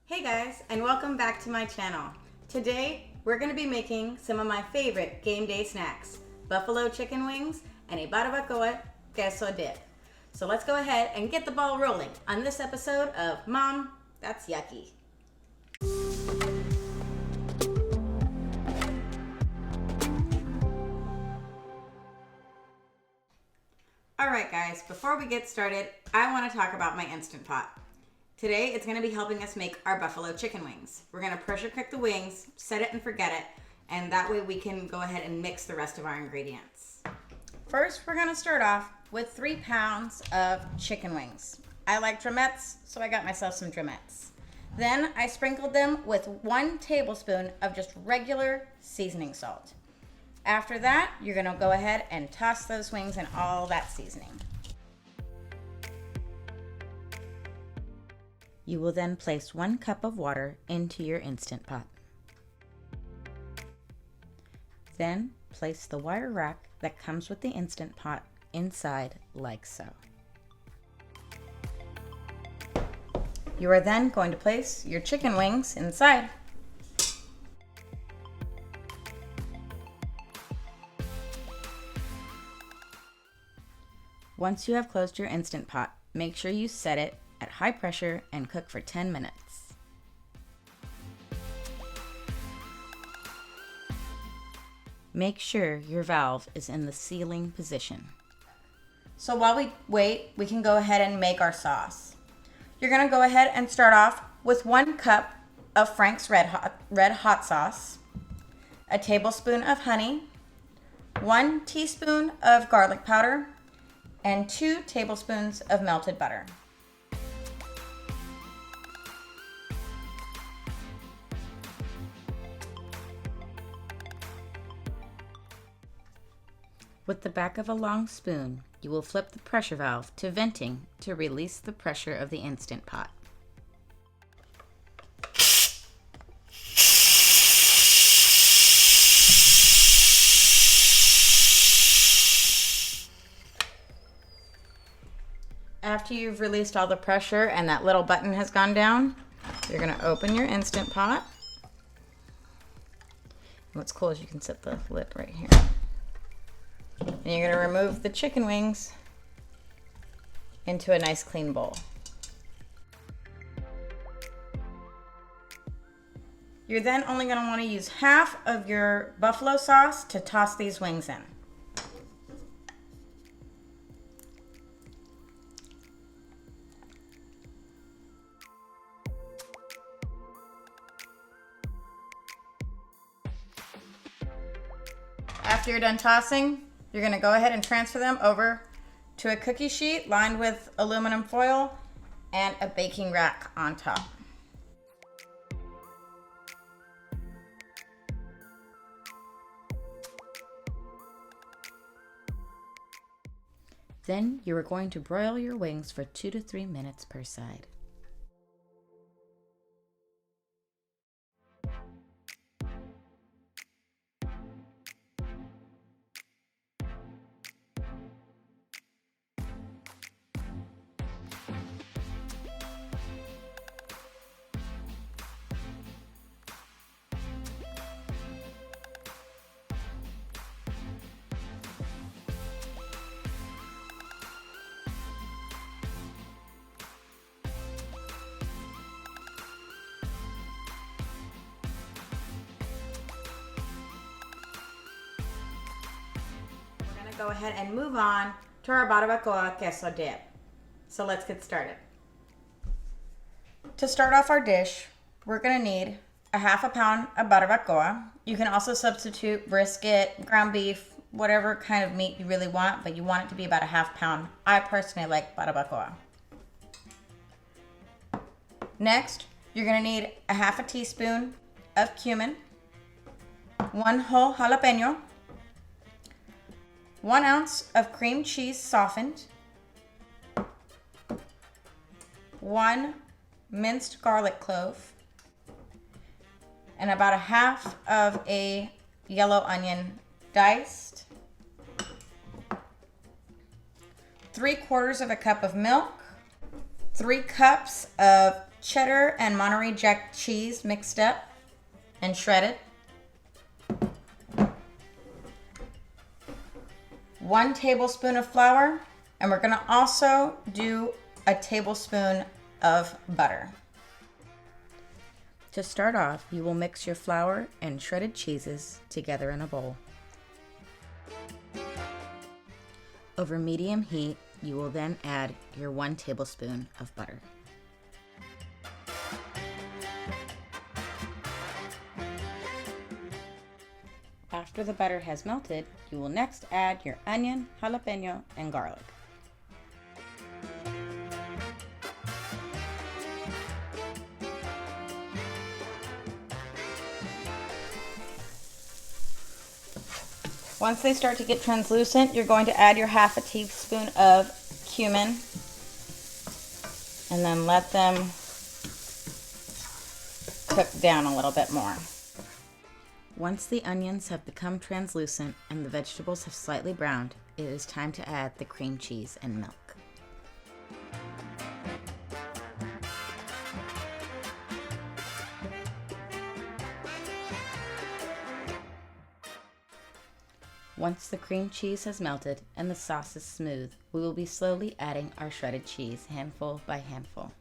Hey guys, and welcome back to my channel. Today, we're going to be making some of my favorite game day snacks, buffalo chicken wings and a Barbacoa Queso Dip. So let's go ahead and get the ball rolling on this episode of Mom, That's Yucky. Alright guys, before we get started, I want to talk about my Instant Pot. Today, it's going to be helping us make our buffalo chicken wings. We're going to pressure cook the wings, set it and forget it, and that way we can go ahead and mix the rest of our ingredients. First, we're going to start off with 3 pounds of chicken wings. I like drumettes, so I got myself some drumettes. Then I sprinkled them with 1 tablespoon of just regular seasoning salt. After that, you're going to go ahead and toss those wings in all that seasoning. You will then place 1 cup of water into your Instant Pot. Then place the wire rack that comes with the Instant Pot inside like so. You are then going to place your chicken wings inside. Once you have closed your Instant Pot, make sure you set it at high pressure and cook for 10 minutes. Make sure your valve is in the sealing position. So while we wait, we can go ahead and make our sauce. You're going to go ahead and start off with 1 cup of Frank's Red Hot sauce, a tablespoon of honey, 1 teaspoon of garlic powder, and 2 tablespoons of melted butter. With the back of a long spoon, you will flip the pressure valve to venting to release the pressure of the Instant Pot. After you've released all the pressure and that little button has gone down, you're going to open your Instant Pot. And what's cool is you can set the lid right here. And you're going to remove the chicken wings into a nice clean bowl. You're then only going to want to use half of your buffalo sauce to toss these wings in. After you're done tossing, you're going to go ahead and transfer them over to a cookie sheet lined with aluminum foil and a baking rack on top. Then you are going to broil your wings for 2 to 3 minutes per side. Go ahead and move on to our Barbacoa Queso Dip. So let's get started. To start off our dish, we're going to need a half a pound of barbacoa. You can also substitute brisket, ground beef, whatever kind of meat you really want, but you want it to be about a half pound. I personally like barbacoa. Next, you're going to need a half a teaspoon of cumin, 1 whole jalapeno, 1 ounce of cream cheese softened, 1 minced garlic clove, and about a half of a yellow onion diced, 3/4 of a cup of milk, 3 cups of cheddar and Monterey Jack cheese mixed up and shredded. 1 tablespoon of flour, and we're gonna also do a tablespoon of butter. To start off, you will mix your flour and shredded cheeses together in a bowl. Over medium heat, you will then add your 1 tablespoon of butter. After the butter has melted, you will next add your onion, jalapeno, and garlic. Once they start to get translucent, you're going to add your 1/2 teaspoon of cumin and then let them cook down a little bit more. Once the onions have become translucent and the vegetables have slightly browned, it is time to add the cream cheese and milk. Once the cream cheese has melted and the sauce is smooth, we will be slowly adding our shredded cheese handful by handful.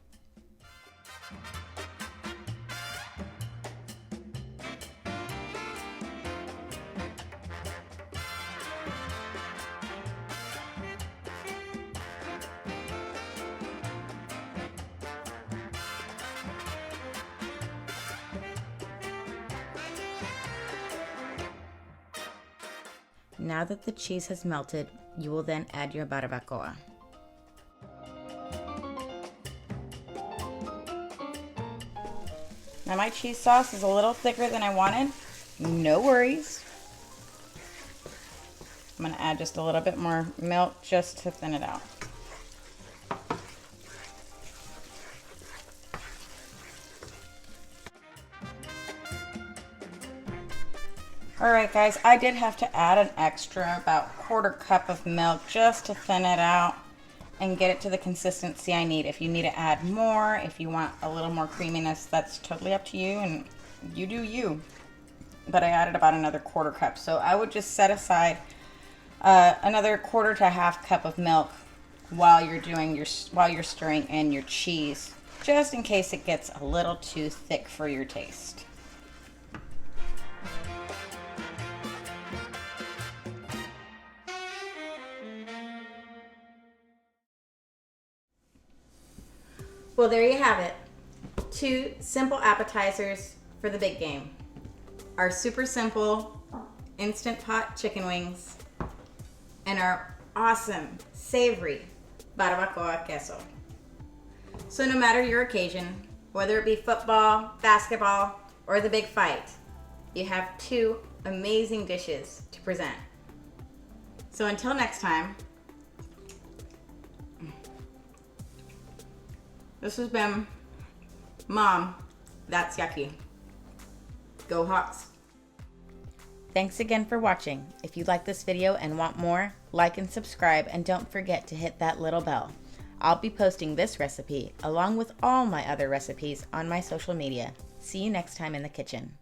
Now that the cheese has melted, you will then add your barbacoa. Now my cheese sauce is a little thicker than I wanted. No worries. I'm gonna add just a little bit more milk just to thin it out. All right, guys, I did have to add an extra about 1/4 cup of milk just to thin it out and get it to the consistency I need. If you need to add more, if you want a little more creaminess, that's totally up to you and you do you. But I added about another 1/4 cup. So I would just set aside another 1/4 to 1/2 cup of milk while you're stirring in your cheese, just in case it gets a little too thick for your taste. Well, there you have it. 2 simple appetizers for the big game. Our super simple Instant Pot chicken wings and our awesome savory Barbacoa Queso. So no matter your occasion, whether it be football, basketball, or the big fight, you have 2 amazing dishes to present. So until next time, this has been Mom, That's Yucky. Go Hawks. Thanks again for watching. If you like this video and want more, like and subscribe, and don't forget to hit that little bell. I'll be posting this recipe along with all my other recipes on my social media. See you next time in the kitchen.